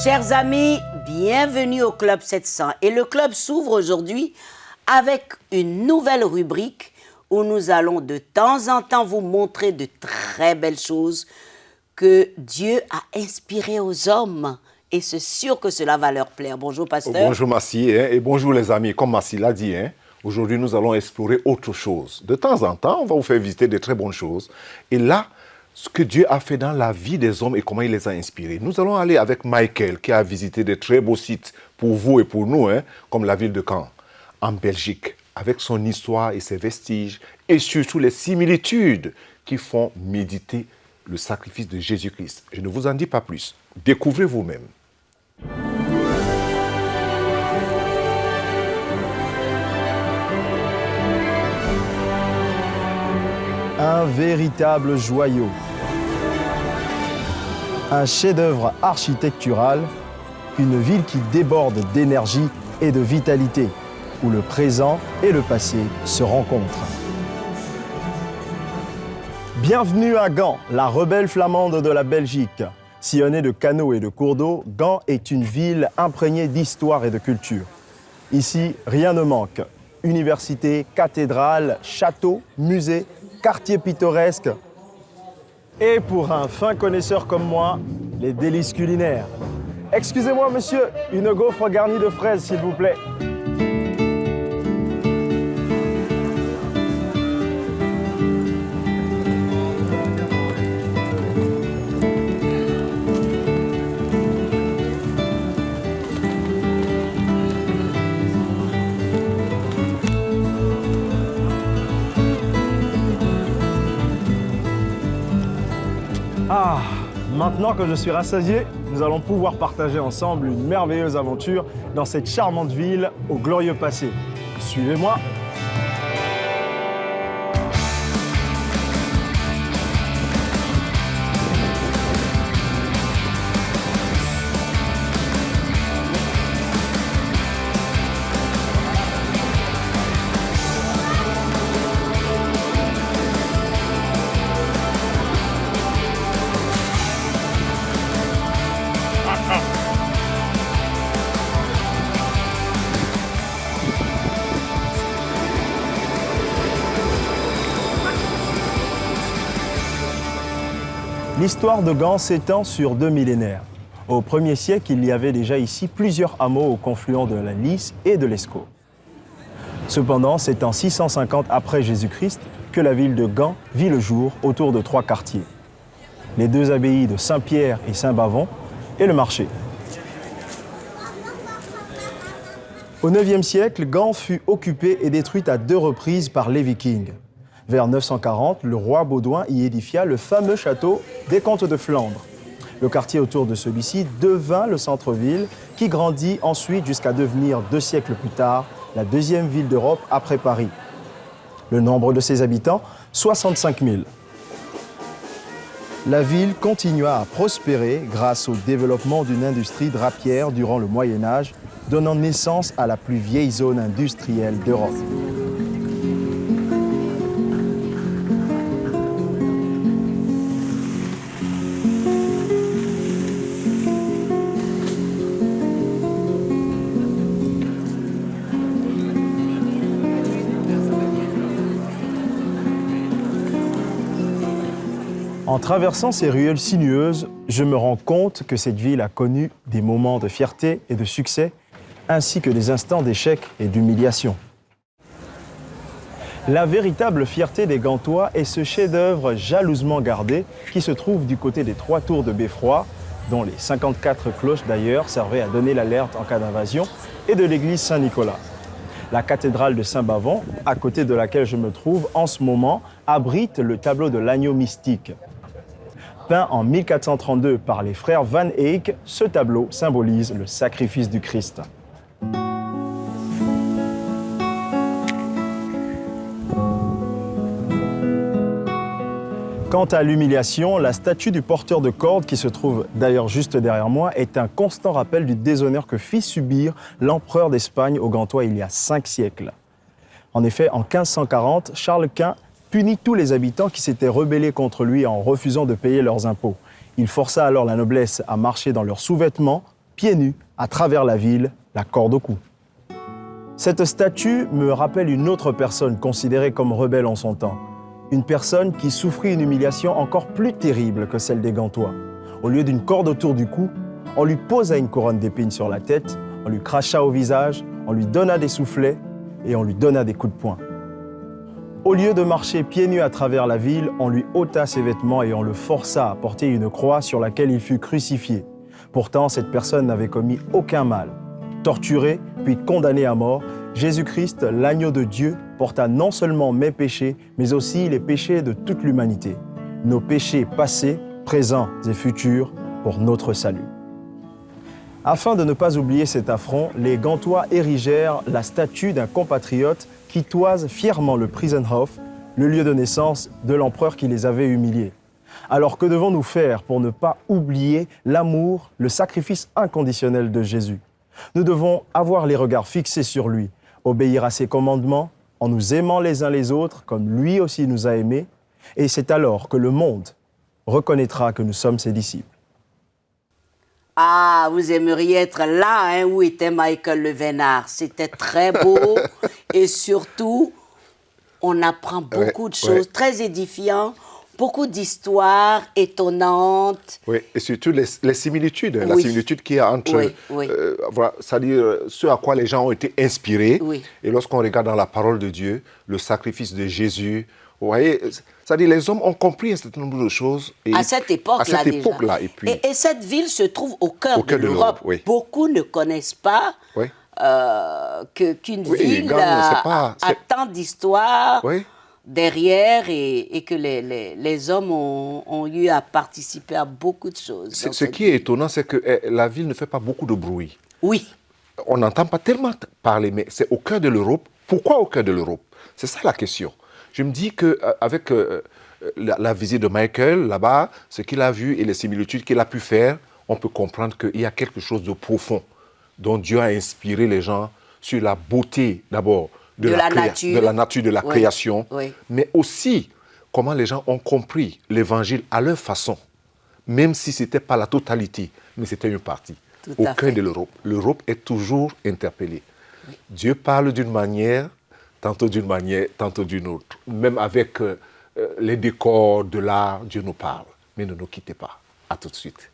Chers amis, bienvenue au Club 700. Et le club s'ouvre aujourd'hui avec une nouvelle rubrique où nous allons de temps en temps vous montrer de très belles choses que Dieu a inspirées aux hommes. Et c'est sûr que cela va leur plaire. Bonjour, pasteur. Bonjour, Massi, et bonjour les amis. Comme Massi l'a dit, aujourd'hui, nous allons explorer autre chose. De temps en temps, on va vous faire visiter de très bonnes choses. Et là, ce que Dieu a fait dans la vie des hommes et comment il les a inspirés. Nous allons aller avec Michael, qui a visité de très beaux sites pour vous et pour nous, comme la ville de Caen, en Belgique, avec son histoire et ses vestiges, et surtout les similitudes qui font méditer le sacrifice de Jésus-Christ. Je ne vous en dis pas plus. Découvrez vous-même. Un véritable joyau. Un chef-d'œuvre architectural, une ville qui déborde d'énergie et de vitalité, où le présent et le passé se rencontrent. Bienvenue à Gand, la rebelle flamande de la Belgique. Sillonnée de canaux et de cours d'eau, Gand est une ville imprégnée d'histoire et de culture. Ici, rien ne manque. Université, cathédrale, château, musée, quartier pittoresque. Et pour un fin connaisseur comme moi, les délices culinaires. Excusez-moi, monsieur, une gaufre garnie de fraises, s'il vous plaît. Ah, maintenant que je suis rassasié, nous allons pouvoir partager ensemble une merveilleuse aventure dans cette charmante ville au glorieux passé. Suivez-moi. L'histoire de Gand s'étend sur 2 millénaires. Au 1er siècle, il y avait déjà ici plusieurs hameaux au confluent de la Lys et de l'Escaut. Cependant, c'est en 650 après Jésus-Christ que la ville de Gand vit le jour autour de 3 quartiers. Les 2 abbayes de Saint-Pierre et Saint-Bavon et le marché. Au 9e siècle, Gand fut occupée et détruite à 2 reprises par les Vikings. Vers 940, le roi Baudouin y édifia le fameux château des comtes de Flandre. Le quartier autour de celui-ci devint le centre-ville qui grandit ensuite jusqu'à devenir 2 siècles plus tard la 2e ville d'Europe après Paris. Le nombre de ses habitants, 65 000. La ville continua à prospérer grâce au développement d'une industrie drapière durant le Moyen-Âge, donnant naissance à la plus vieille zone industrielle d'Europe. En traversant ces ruelles sinueuses, je me rends compte que cette ville a connu des moments de fierté et de succès, ainsi que des instants d'échec et d'humiliation. La véritable fierté des Gantois est ce chef-d'œuvre jalousement gardé qui se trouve du côté des 3 tours de Beffroi, dont les 54 cloches d'ailleurs servaient à donner l'alerte en cas d'invasion, et de l'église Saint-Nicolas. La cathédrale de Saint-Bavon, à côté de laquelle je me trouve en ce moment, abrite le tableau de l'agneau mystique. Peint en 1432 par les frères Van Eyck, ce tableau symbolise le sacrifice du Christ. Quant à l'humiliation, la statue du porteur de cordes, qui se trouve d'ailleurs juste derrière moi, est un constant rappel du déshonneur que fit subir l'empereur d'Espagne aux Gantois il y a 5 siècles. En effet, en 1540, Charles Quint punit tous les habitants qui s'étaient rebellés contre lui en refusant de payer leurs impôts. Il força alors la noblesse à marcher dans leurs sous-vêtements, pieds nus, à travers la ville, la corde au cou. Cette statue me rappelle une autre personne considérée comme rebelle en son temps. Une personne qui souffrit une humiliation encore plus terrible que celle des Gantois. Au lieu d'une corde autour du cou, on lui posa une couronne d'épines sur la tête, on lui cracha au visage, on lui donna des soufflets et on lui donna des coups de poing. Au lieu de marcher pieds nus à travers la ville, on lui ôta ses vêtements et on le força à porter une croix sur laquelle il fut crucifié. Pourtant, cette personne n'avait commis aucun mal. Torturé, puis condamné à mort, Jésus-Christ, l'agneau de Dieu, porta non seulement mes péchés, mais aussi les péchés de toute l'humanité. Nos péchés passés, présents et futurs, pour notre salut. Afin de ne pas oublier cet affront, les Gantois érigèrent la statue d'un compatriote qui toise fièrement le Priesenhof, le lieu de naissance de l'empereur qui les avait humiliés. Alors que devons-nous faire pour ne pas oublier l'amour, le sacrifice inconditionnel de Jésus? Nous devons avoir les regards fixés sur lui, obéir à ses commandements, en nous aimant les uns les autres comme lui aussi nous a aimés, et c'est alors que le monde reconnaîtra que nous sommes ses disciples. Ah, vous aimeriez être là, hein, où était Michael Levénard. C'était très beau et surtout, on apprend beaucoup de choses, très édifiants, beaucoup d'histoires étonnantes. Oui, et surtout les similitudes, la similitude qu'il y a entre, voilà, c'est-à-dire ce à quoi les gens ont été inspirés. Oui. Et lorsqu'on regarde dans la parole de Dieu, le sacrifice de Jésus, vous voyez, c'est-à-dire les hommes ont compris un certain nombre de choses. Et à cette époque-là déjà. Et, puis, et cette ville se trouve au cœur de l'Europe. Oui. Beaucoup ne connaissent pas qu'une ville a tant d'histoires derrière et que les hommes ont eu à participer à beaucoup de choses. Ce qui est étonnant, c'est que la ville ne fait pas beaucoup de bruit. Oui. On n'entend pas tellement parler, mais c'est au cœur de l'Europe. Pourquoi au cœur de l'Europe? C'est ça la question. Je me dis qu'avec la visite de Michael là-bas, ce qu'il a vu et les similitudes qu'il a pu faire, on peut comprendre qu'il y a quelque chose de profond dont Dieu a inspiré les gens sur la beauté d'abord de la nature, de la création, mais aussi comment les gens ont compris l'Évangile à leur façon, même si ce n'était pas la totalité, mais c'était une partie. Au cœur de l'Europe. L'Europe est toujours interpellée. Oui. Dieu parle d'une manière, tantôt d'une autre. Même avec les décors de l'art, Dieu nous parle. Mais ne nous quittez pas. À tout de suite.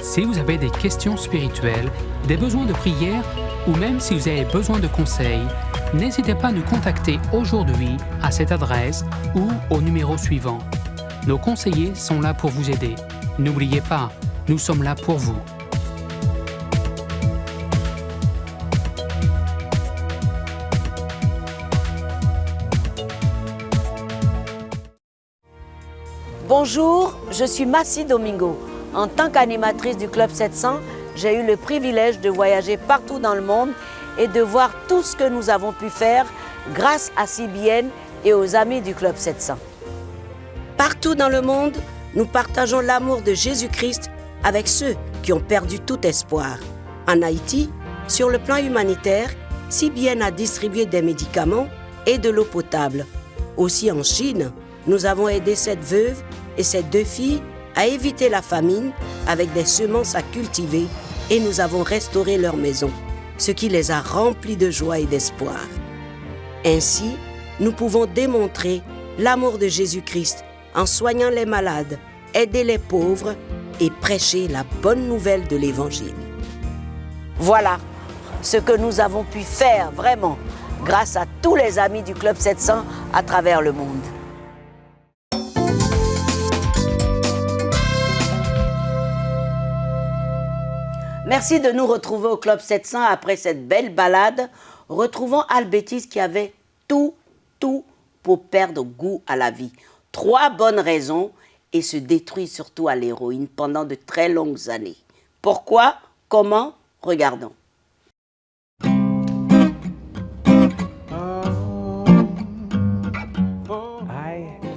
Si vous avez des questions spirituelles, des besoins de prière ou même si vous avez besoin de conseils, n'hésitez pas à nous contacter aujourd'hui à cette adresse ou au numéro suivant. Nos conseillers sont là pour vous aider. N'oubliez pas, nous sommes là pour vous. Bonjour, je suis Massi Domingo. En tant qu'animatrice du Club 700, j'ai eu le privilège de voyager partout dans le monde et de voir tout ce que nous avons pu faire grâce à CBN et aux amis du Club 700. Partout dans le monde, nous partageons l'amour de Jésus-Christ avec ceux qui ont perdu tout espoir. En Haïti, sur le plan humanitaire, CBN a distribué des médicaments et de l'eau potable. Aussi en Chine, nous avons aidé cette veuve et ses 2 filles à éviter la famine avec des semences à cultiver et nous avons restauré leur maison, ce qui les a remplis de joie et d'espoir. Ainsi, nous pouvons démontrer l'amour de Jésus-Christ en soignant les malades, aider les pauvres et prêcher la bonne nouvelle de l'Évangile. Voilà ce que nous avons pu faire vraiment grâce à tous les amis du Club 700 à travers le monde. Merci de nous retrouver au Club 700 après cette belle balade. Retrouvons Albétis qui avait tout pour perdre goût à la vie. 3 bonnes raisons et se détruit surtout à l'héroïne pendant de très longues années. Pourquoi? Comment? Regardons.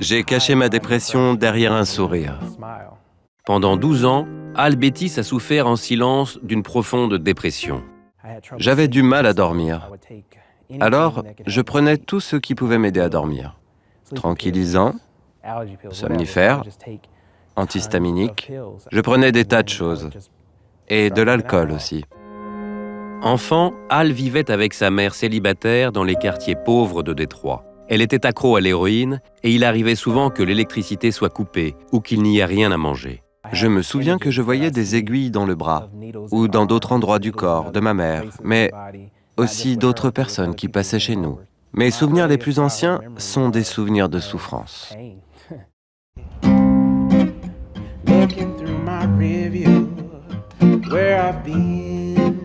J'ai caché ma dépression derrière un sourire. Pendant 12 ans, Albétis a souffert en silence d'une profonde dépression. J'avais du mal à dormir. Alors, je prenais tout ce qui pouvait m'aider à dormir. Tranquillisant, somnifères, antihistaminiques. Je prenais des tas de choses. Et de l'alcool aussi. Enfant, Al vivait avec sa mère célibataire dans les quartiers pauvres de Détroit. Elle était accro à l'héroïne et il arrivait souvent que l'électricité soit coupée ou qu'il n'y ait rien à manger. Je me souviens que je voyais des aiguilles dans le bras ou dans d'autres endroits du corps de ma mère, mais aussi d'autres personnes qui passaient chez nous. Mes souvenirs les plus anciens sont des souvenirs de souffrance. Looking through my review, where I've been,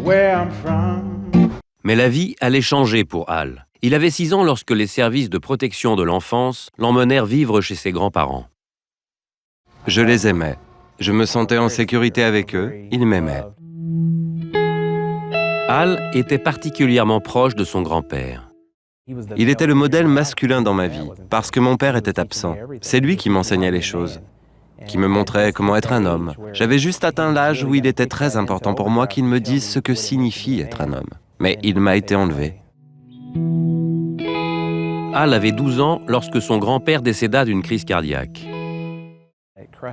where I'm from. Mais la vie allait changer pour Al. Il avait 6 ans lorsque les services de protection de l'enfance l'emmenèrent vivre chez ses grands-parents. Je les aimais. Je me sentais en sécurité avec eux. Ils m'aimaient. Al était particulièrement proche de son grand-père. Il était le modèle masculin dans ma vie, parce que mon père était absent. C'est lui qui m'enseignait les choses, qui me montrait comment être un homme. J'avais juste atteint l'âge où il était très important pour moi qu'il me dise ce que signifie être un homme. Mais il m'a été enlevé. Al avait 12 ans lorsque son grand-père décéda d'une crise cardiaque.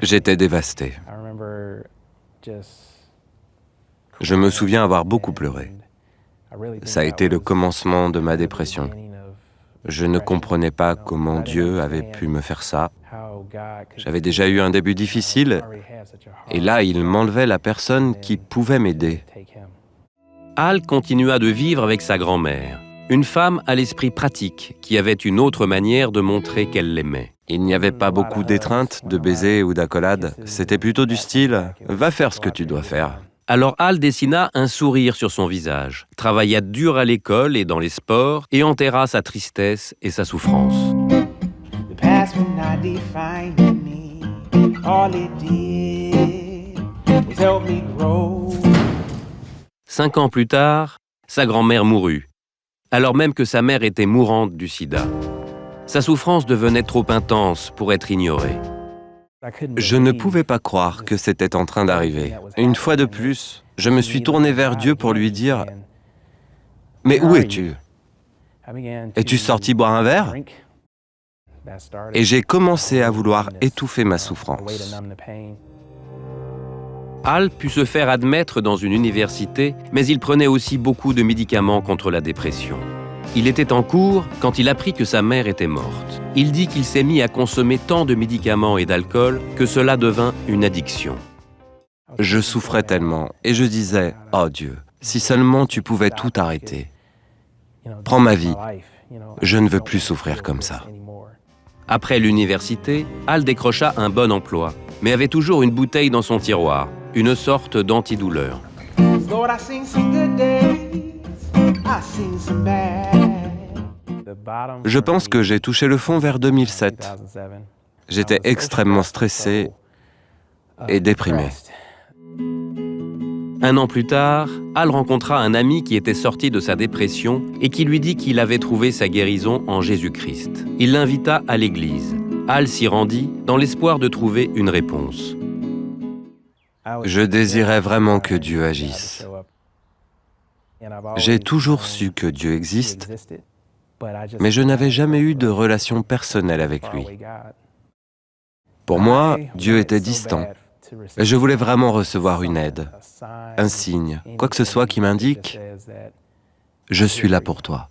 J'étais dévasté. Je me souviens avoir beaucoup pleuré. Ça a été le commencement de ma dépression. Je ne comprenais pas comment Dieu avait pu me faire ça. J'avais déjà eu un début difficile, et là, il m'enlevait la personne qui pouvait m'aider. Al continua de vivre avec sa grand-mère, une femme à l'esprit pratique qui avait une autre manière de montrer qu'elle l'aimait. Il n'y avait pas beaucoup d'étreintes, de baisers ou d'accolades. C'était plutôt du style « va faire ce que tu dois faire ». Alors Al dessina un sourire sur son visage, travailla dur à l'école et dans les sports, et enterra sa tristesse et sa souffrance. The past will not define me. All it did was help me grow. 5 ans plus tard, sa grand-mère mourut, alors même que sa mère était mourante du sida. Sa souffrance devenait trop intense pour être ignorée. Je ne pouvais pas croire que c'était en train d'arriver. Une fois de plus, je me suis tourné vers Dieu pour lui dire « Mais où es-tu? Es-tu sorti boire un verre ?» Et j'ai commencé à vouloir étouffer ma souffrance. Al put se faire admettre dans une université, mais il prenait aussi beaucoup de médicaments contre la dépression. Il était en cours quand il apprit que sa mère était morte. Il dit qu'il s'est mis à consommer tant de médicaments et d'alcool que cela devint une addiction. Je souffrais tellement et je disais « Oh Dieu, si seulement tu pouvais tout arrêter. Prends ma vie, je ne veux plus souffrir comme ça. » Après l'université, Al décrocha un bon emploi, mais avait toujours une bouteille dans son tiroir, une sorte d'antidouleur. Lord, I seen some good days, I seen some bad. Je pense que j'ai touché le fond vers 2007. J'étais extrêmement stressé et déprimé. 1 an plus tard, Al rencontra un ami qui était sorti de sa dépression et qui lui dit qu'il avait trouvé sa guérison en Jésus-Christ. Il l'invita à l'église. Al s'y rendit dans l'espoir de trouver une réponse. Je désirais vraiment que Dieu agisse. J'ai toujours su que Dieu existe, mais je n'avais jamais eu de relation personnelle avec lui. Pour moi, Dieu était distant. Et je voulais vraiment recevoir une aide, un signe, quoi que ce soit qui m'indique « Je suis là pour toi.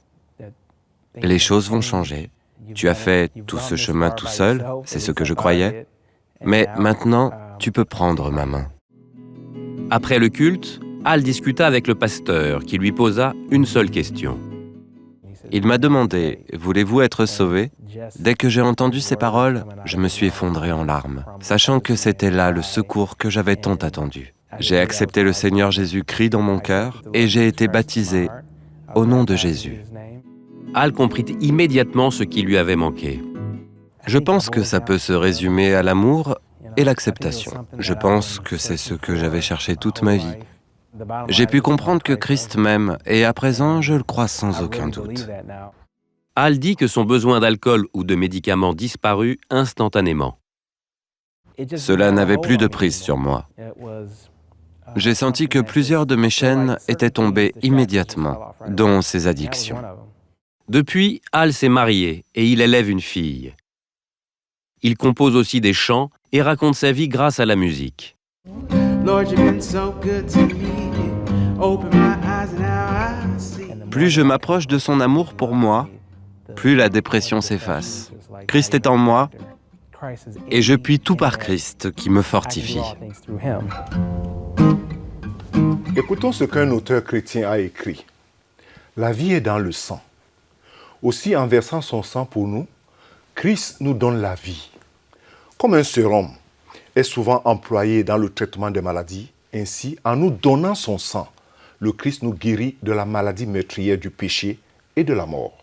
Les choses vont changer. Tu as fait tout ce chemin tout seul, c'est ce que je croyais. Mais maintenant, tu peux prendre ma main. » Après le culte, Al discuta avec le pasteur qui lui posa une seule question. Il m'a demandé « Voulez-vous être sauvé ?» Dès que j'ai entendu ces paroles, je me suis effondré en larmes, sachant que c'était là le secours que j'avais tant attendu. J'ai accepté le Seigneur Jésus-Christ dans mon cœur et j'ai été baptisé au nom de Jésus. Al comprit immédiatement ce qui lui avait manqué. Je pense que ça peut se résumer à l'amour et l'acceptation. Je pense que c'est ce que j'avais cherché toute ma vie. J'ai pu comprendre que Christ m'aime et à présent, je le crois sans aucun doute. Al dit que son besoin d'alcool ou de médicaments disparut instantanément. Cela n'avait plus de prise sur moi. J'ai senti que plusieurs de mes chaînes étaient tombées immédiatement, dont ces addictions. Depuis, Al s'est marié et il élève une fille. Il compose aussi des chants et raconte sa vie grâce à la musique. Lord, you've been so good to me. Open my eyes and now I see. Plus je m'approche de son amour pour moi, plus la dépression s'efface. Christ est en moi et je puis tout par Christ qui me fortifie. Écoutons ce qu'un auteur chrétien a écrit. La vie est dans le sang. Aussi, en versant son sang pour nous, Christ nous donne la vie. Comme un sérum est souvent employé dans le traitement des maladies, ainsi, en nous donnant son sang, le Christ nous guérit de la maladie meurtrière du péché et de la mort.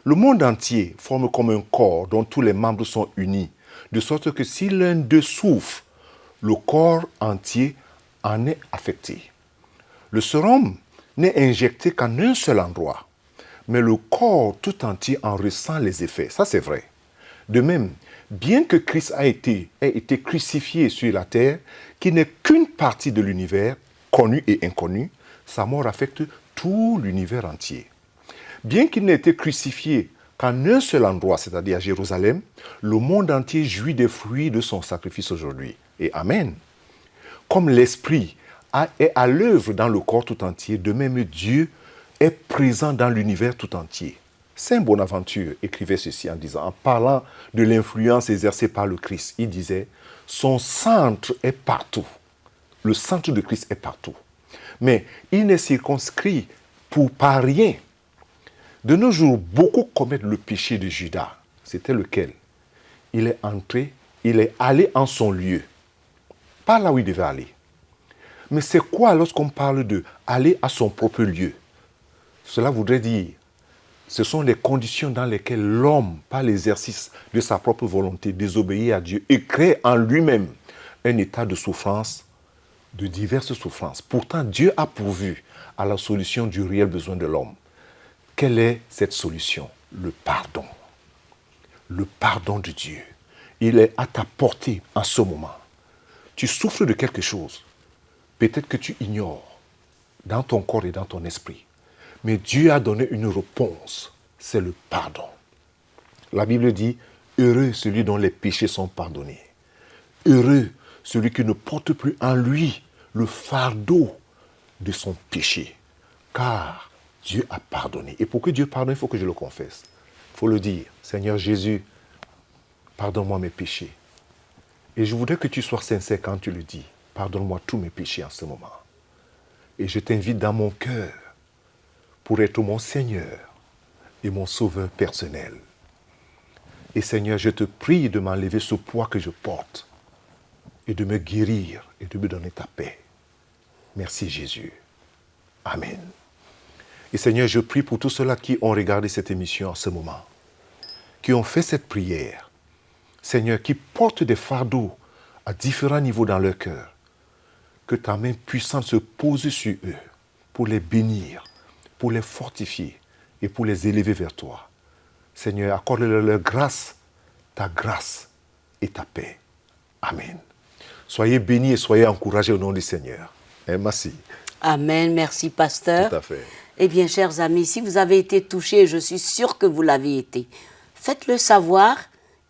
Le monde entier forme comme un corps dont tous les membres sont unis, de sorte que si l'un d'eux souffre, le corps entier en est affecté. Le sérum n'est injecté qu'en un seul endroit, mais le corps tout entier en ressent les effets. Ça, c'est vrai. De même, bien que Christ ait été crucifié sur la terre, qui n'est qu'une partie de l'univers, connu et inconnu, sa mort affecte tout l'univers entier. Bien qu'il n'ait été crucifié qu'en un seul endroit, c'est-à-dire à Jérusalem, le monde entier jouit des fruits de son sacrifice aujourd'hui. Et Amen. Comme l'Esprit est à l'œuvre dans le corps tout entier, de même Dieu est présent dans l'univers tout entier. Saint Bonaventure écrivait ceci en disant, en parlant de l'influence exercée par le Christ, il disait, son centre est partout. Le centre de Christ est partout. Mais il n'est circonscrit par rien. De nos jours, beaucoup commettent le péché de Judas. C'était lequel? Il est allé en son lieu. Pas là où il devait aller. Mais c'est quoi lorsqu'on parle de aller à son propre lieu? Cela voudrait dire, ce sont les conditions dans lesquelles l'homme, par l'exercice de sa propre volonté, désobéit à Dieu et crée en lui-même un état de souffrance, de diverses souffrances. Pourtant, Dieu a pourvu à la solution du réel besoin de l'homme. Quelle est cette solution? Le pardon. Le pardon de Dieu. Il est à ta portée en ce moment. Tu souffres de quelque chose. Peut-être que tu ignores dans ton corps et dans ton esprit. Mais Dieu a donné une réponse. C'est le pardon. La Bible dit, heureux celui dont les péchés sont pardonnés. Heureux celui qui ne porte plus en lui le fardeau de son péché. Car Dieu a pardonné. Et pour que Dieu pardonne, il faut que je le confesse. Il faut le dire. Seigneur Jésus, pardonne-moi mes péchés. Et je voudrais que tu sois sincère quand tu le dis. Pardonne-moi tous mes péchés en ce moment. Et je t'invite dans mon cœur pour être mon Seigneur et mon Sauveur personnel. Et Seigneur, je te prie de m'enlever ce poids que je porte et de me guérir et de me donner ta paix. Merci Jésus. Amen. Et Seigneur, je prie pour tous ceux-là qui ont regardé cette émission en ce moment, qui ont fait cette prière. Seigneur, qui portent des fardeaux à différents niveaux dans leur cœur. Que ta main puissante se pose sur eux pour les bénir, pour les fortifier et pour les élever vers toi. Seigneur, accorde-leur grâce, ta grâce et ta paix. Amen. Soyez bénis et soyez encouragés au nom du Seigneur. Et merci. Amen. Merci, pasteur. Tout à fait. Eh bien, chers amis, si vous avez été touchés, je suis sûr que vous l'avez été. Faites-le savoir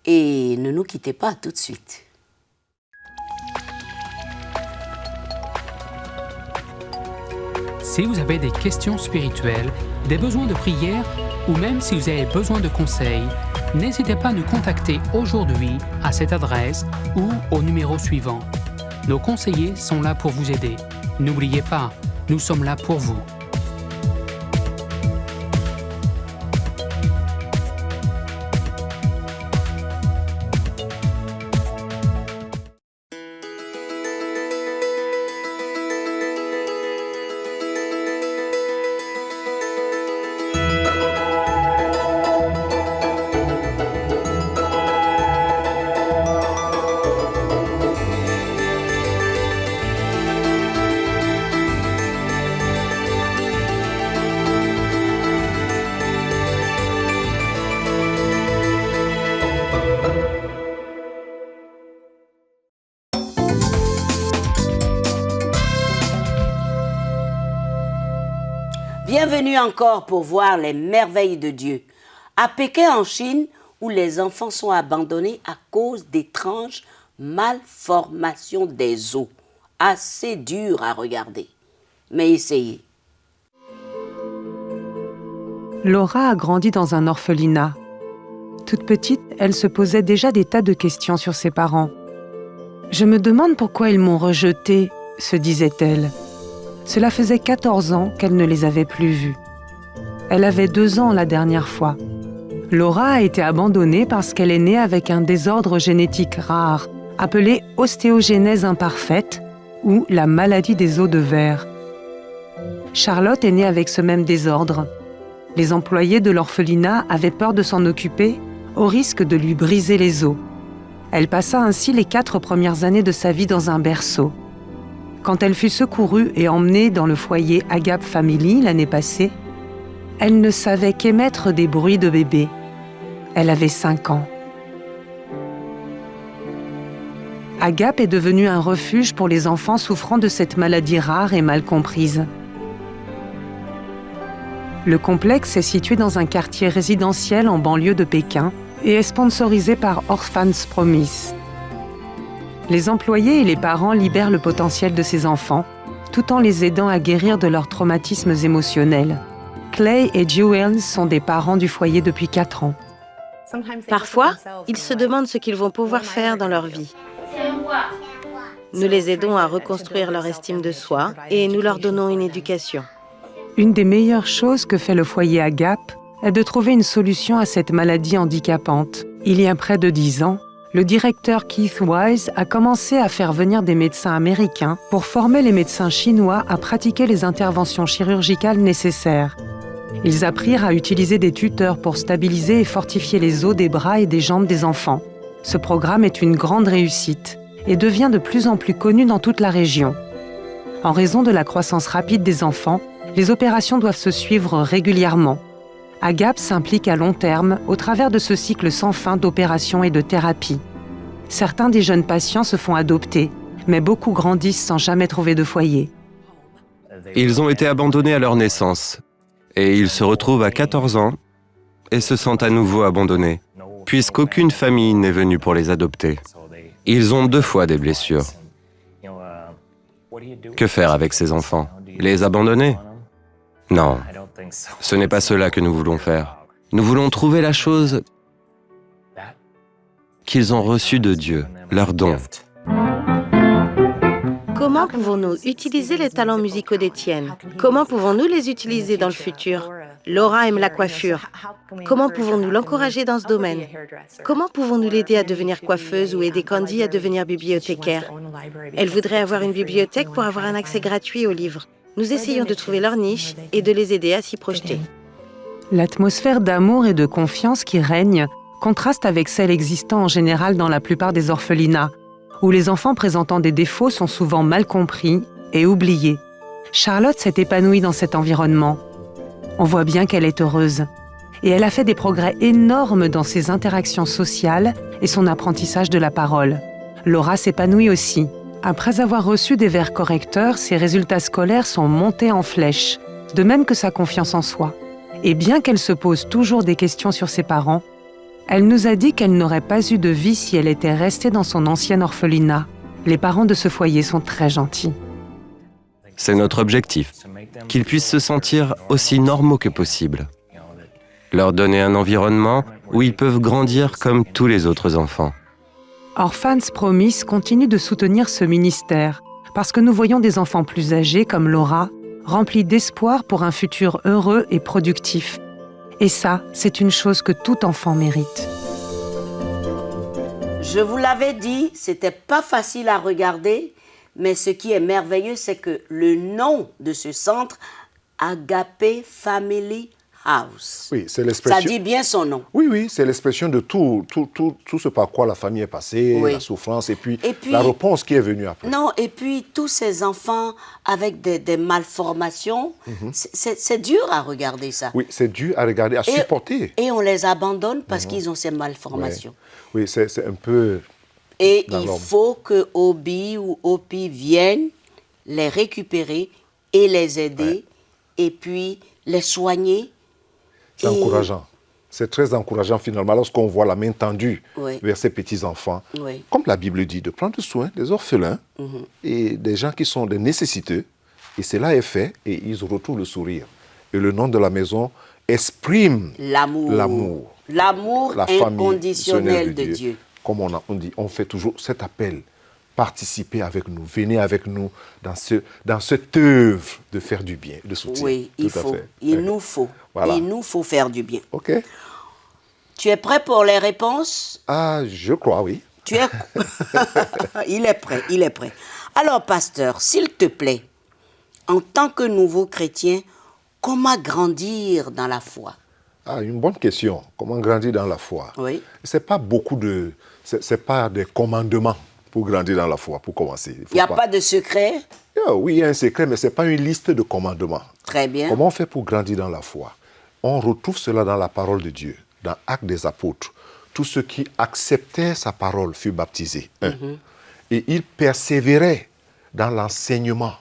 et ne nous quittez pas tout de suite. Si vous avez des questions spirituelles, des besoins de prière ou même si vous avez besoin de conseils, n'hésitez pas à nous contacter aujourd'hui à cette adresse ou au numéro suivant. Nos conseillers sont là pour vous aider. N'oubliez pas, nous sommes là pour vous. Bienvenue encore pour voir les merveilles de Dieu. À Pékin, en Chine, où les enfants sont abandonnés à cause d'étranges malformations des os. Assez dur à regarder, mais essayez. Laura a grandi dans un orphelinat. Toute petite, elle se posait déjà des tas de questions sur ses parents. « Je me demande pourquoi ils m'ont rejetée », se disait-elle. Cela faisait 14 ans qu'elle ne les avait plus vus. Elle avait 2 ans la dernière fois. Laura a été abandonnée parce qu'elle est née avec un désordre génétique rare, appelé ostéogenèse imparfaite ou la maladie des os de verre. Charlotte est née avec ce même désordre. Les employés de l'orphelinat avaient peur de s'en occuper au risque de lui briser les os. Elle passa ainsi les 4 premières années de sa vie dans un berceau. Quand elle fut secourue et emmenée dans le foyer Agape Family l'année passée, elle ne savait qu'émettre des bruits de bébé. Elle avait 5 ans. Agape est devenu un refuge pour les enfants souffrant de cette maladie rare et mal comprise. Le complexe est situé dans un quartier résidentiel en banlieue de Pékin et est sponsorisé par Orphans Promise. Les employés et les parents libèrent le potentiel de ces enfants, tout en les aidant à guérir de leurs traumatismes émotionnels. Clay et Jewel sont des parents du foyer depuis 4 ans. Parfois, ils se demandent ce qu'ils vont pouvoir faire dans leur vie. Nous les aidons à reconstruire leur estime de soi et nous leur donnons une éducation. Une des meilleures choses que fait le foyer Agape est de trouver une solution à cette maladie handicapante. Il y a près de 10 ans, le directeur Keith Wise a commencé à faire venir des médecins américains pour former les médecins chinois à pratiquer les interventions chirurgicales nécessaires. Ils apprirent à utiliser des tuteurs pour stabiliser et fortifier les os des bras et des jambes des enfants. Ce programme est une grande réussite et devient de plus en plus connu dans toute la région. En raison de la croissance rapide des enfants, les opérations doivent se suivre régulièrement. Agape s'implique à long terme au travers de ce cycle sans fin d'opérations et de thérapies. Certains des jeunes patients se font adopter, mais beaucoup grandissent sans jamais trouver de foyer. Ils ont été abandonnés à leur naissance et ils se retrouvent à 14 ans et se sentent à nouveau abandonnés, puisqu'aucune famille n'est venue pour les adopter. Ils ont 2 fois des blessures. Que faire avec ces enfants? Les abandonner? Non, ce n'est pas cela que nous voulons faire. Nous voulons trouver la chose qu'ils ont reçue de Dieu, leur don. Comment pouvons-nous utiliser les talents musicaux d'Étienne? Comment pouvons-nous les utiliser dans le futur? Laura aime la coiffure. Comment pouvons-nous l'encourager dans ce domaine? Comment pouvons-nous l'aider à devenir coiffeuse ou aider Candy à devenir bibliothécaire? Elle voudrait avoir une bibliothèque pour avoir un accès gratuit aux livres. Nous essayons de trouver leur niche et de les aider à s'y projeter. L'atmosphère d'amour et de confiance qui règne contraste avec celle existant en général dans la plupart des orphelinats, où les enfants présentant des défauts sont souvent mal compris et oubliés. Charlotte s'est épanouie dans cet environnement. On voit bien qu'elle est heureuse. Et elle a fait des progrès énormes dans ses interactions sociales et son apprentissage de la parole. Laura s'épanouit aussi. Après avoir reçu des verres correcteurs, ses résultats scolaires sont montés en flèche, de même que sa confiance en soi. Et bien qu'elle se pose toujours des questions sur ses parents, elle nous a dit qu'elle n'aurait pas eu de vie si elle était restée dans son ancien orphelinat. Les parents de ce foyer sont très gentils. C'est notre objectif, qu'ils puissent se sentir aussi normaux que possible. Leur donner un environnement où ils peuvent grandir comme tous les autres enfants. Orphans Promise continue de soutenir ce ministère parce que nous voyons des enfants plus âgés comme Laura, remplis d'espoir pour un futur heureux et productif. Et ça, c'est une chose que tout enfant mérite. Je vous l'avais dit, c'était pas facile à regarder, mais ce qui est merveilleux, c'est que le nom de ce centre, Agape Family House. Oui, c'est l'expression. Ça dit bien son nom. Oui, oui, c'est l'expression de tout ce par quoi la famille est passée, Oui. la souffrance et puis la réponse qui est venue après. Non, et puis tous ces enfants avec des malformations, c'est dur à regarder ça. Oui, c'est dur à regarder, à supporter. Et on les abandonne parce qu'ils ont ces malformations. Ouais. Oui, c'est un peu... Et il faut que Obi ou Opi viennent les récupérer et les aider et puis les soigner. C'est encourageant. C'est très encourageant finalement lorsqu'on voit la main tendue Oui. vers ces petits-enfants. Oui. Comme la Bible dit, de prendre soin des orphelins et des gens qui sont des nécessiteux. Et cela est fait et ils retrouvent le sourire. Et le nom de la maison exprime L'amour. l'amour. L'amour La famille inconditionnel de Dieu. Comme on dit, on fait toujours cet appel. Participez avec nous, venez avec nous dans cette œuvre de faire du bien, de soutien. Oui, Tout à fait. il nous faut. Voilà. Il nous faut faire du bien. OK. Tu es prêt pour les réponses? Ah, je crois, oui. Tu es... Il est prêt, il est prêt. Alors, pasteur, s'il te plaît, en tant que nouveau chrétien, comment grandir dans la foi? Ah, une bonne question. Comment grandir dans la foi? Oui. C'est pas c'est pas des commandements pour grandir dans la foi, pour commencer. Il n'y a pas de secret? Oui, il y a un secret, mais c'est pas une liste de commandements. Très bien. Comment on fait pour grandir dans la foi? On retrouve cela dans la parole de Dieu, dans Actes des Apôtres. Tous ceux qui acceptaient sa parole furent baptisés. Et ils persévéraient dans l'enseignement,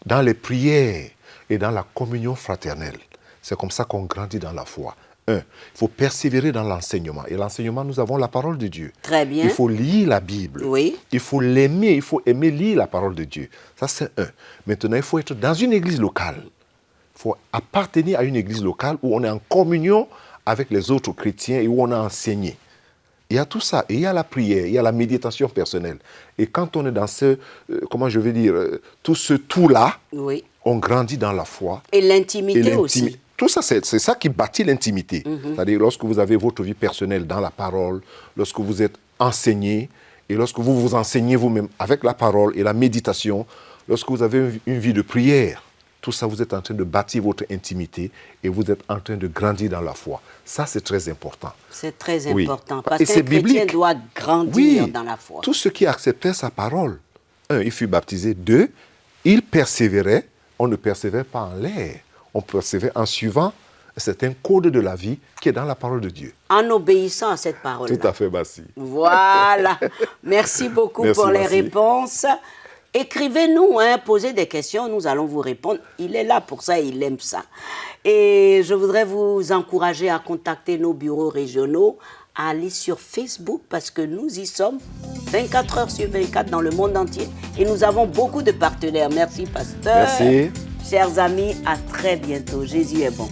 dans les prières et dans la communion fraternelle. C'est comme ça qu'on grandit dans la foi. Il faut persévérer dans l'enseignement. Et l'enseignement, nous avons la parole de Dieu. Très bien. Il faut lire la Bible. Oui. Il faut l'aimer, il faut aimer lire la parole de Dieu. Ça, c'est un. Maintenant, il faut être dans une église locale. Il faut appartenir à une église locale où on est en communion avec les autres chrétiens et où on a enseigné. Il y a tout ça. Et il y a la prière, il y a la méditation personnelle. Et quand on est dans tout ce tout-là, Oui. on grandit dans la foi. Et l'intimité aussi. Tout ça, c'est ça qui bâtit l'intimité. C'est-à-dire lorsque vous avez votre vie personnelle dans la parole, lorsque vous êtes enseigné, et lorsque vous vous enseignez vous-même avec la parole et la méditation, lorsque vous avez une vie de prière, tout ça, vous êtes en train de bâtir votre intimité et vous êtes en train de grandir dans la foi. Ça, c'est très important. C'est très Oui. important. Parce Et qu'un c'est chrétien biblique. doit grandir Oui, dans la foi. tous ceux qui acceptaient sa parole, il fut baptisé. 2, il persévérait. On ne persévère pas en l'air. On persévère en suivant un code de la vie qui est dans la parole de Dieu. En obéissant à cette parole. Tout à fait, Bassi. Voilà. Merci beaucoup Merci, pour les Bassi. réponses. Écrivez-nous, posez des questions, nous allons vous répondre. Il est là pour ça, il aime ça. Et je voudrais vous encourager à contacter nos bureaux régionaux, à aller sur Facebook parce que nous y sommes 24 heures sur 24 dans le monde entier et nous avons beaucoup de partenaires. Merci, pasteur. Merci. Chers amis, à très bientôt. Jésus est bon.